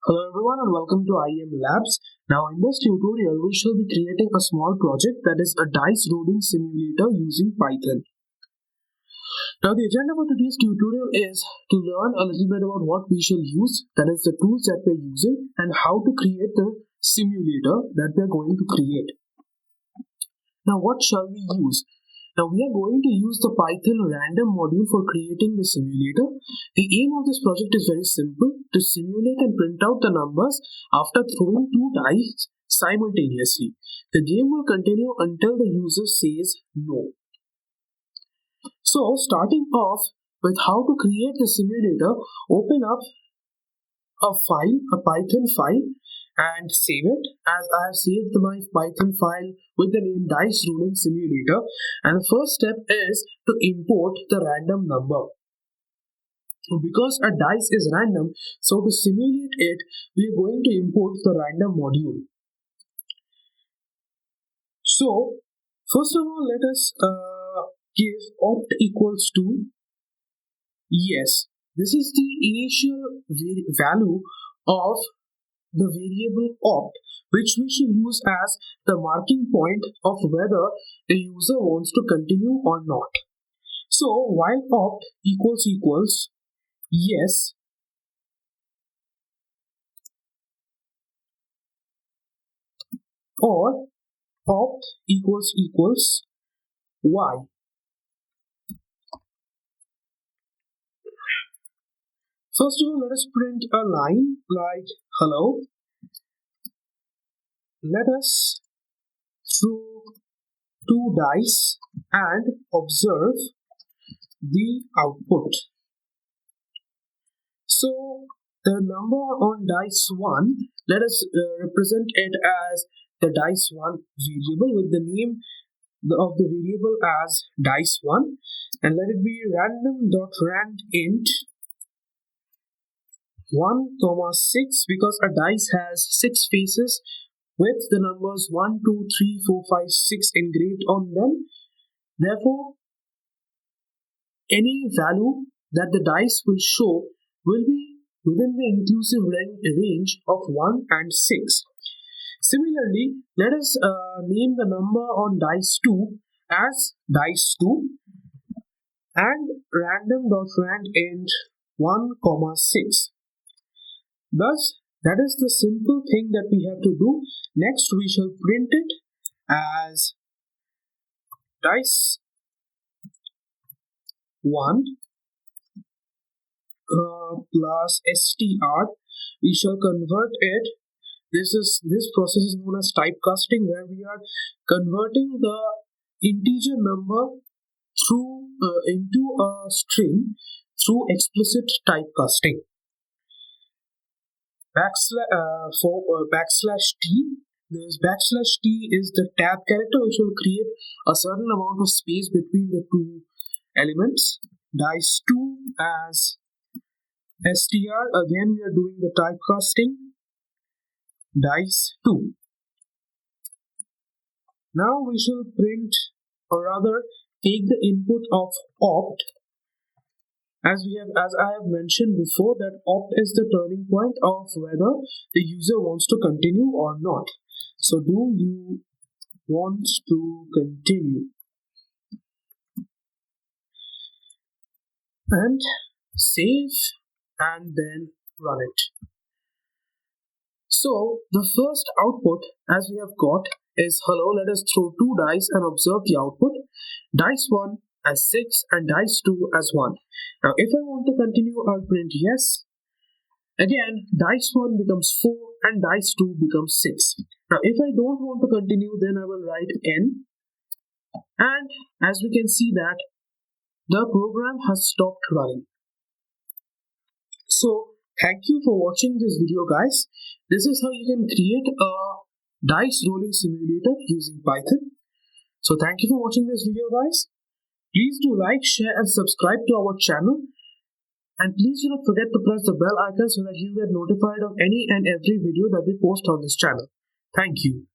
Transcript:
Hello everyone and welcome to IEMLabs. Now in this tutorial we shall be creating a small project that is a dice rolling simulator using Python. Now the agenda for today's tutorial is to learn a little bit about what we shall use, that is the tools that we're using, and how to create the simulator that we're going to create. Now what shall we use? Now we are going to use the Python random module for creating the simulator. The aim of this project is very simple: to simulate and print out the numbers after throwing two dice simultaneously. The game will continue until the user says no. So starting off with how to create the simulator, open up a Python file, and save it. As I have saved my Python file with the name dice rolling simulator, and the first step is to import the random number. Because a dice is random, so to simulate it, we are going to import the random module. So first of all, let us give opt equals to yes. This is the initial value of the variable opt, which we should use as the marking point of whether the user wants to continue or not. So while opt equals yes, or opt equals y. First of all, let us print a line like hello. Let us throw two dice and observe the output. So the number on dice 1, let us represent it as the dice 1 variable with the name of the variable as dice1, and let it be random.randint 1,6, because a dice has 6 faces with the numbers 1, 2, 3, 4, 5, 6 engraved on them. Therefore, any value that the dice will show will be within the inclusive range of 1 and 6. Similarly, let us name the number on dice 2 as dice2 and random.randint 1,6. Thus, that is the simple thing that we have to do. Next, we shall print it as dice 1 plus str. We shall convert it. This process is known as typecasting, where we are converting the integer number into a string through explicit typecasting. Backslash t. This backslash t is the tab character, which will create a certain amount of space between the two elements. Dice2 as str. Again, we are doing the typecasting. Dice2. Now we shall print, or rather take the input of opt. As I have mentioned before, that opt is the turning point of whether the user wants to continue or not. So do you want to continue? And save and then run it. So the first output, as we have got, is hello. Let us throw two dice and observe the output. Dice 1 as 6 and dice 2 as 1. Now if I want to continue, I'll print yes. Again, dice 1 becomes 4 and dice 2 becomes 6. Now if I don't want to continue, then I will write n, and as we can see that the program has stopped running. So thank you for watching this video, guys. This is how you can create a dice rolling simulator using Python. So thank you for watching this video, guys. Please do like, share and subscribe to our channel. And please do not forget to press the bell icon so that you get notified of any and every video that we post on this channel. Thank you.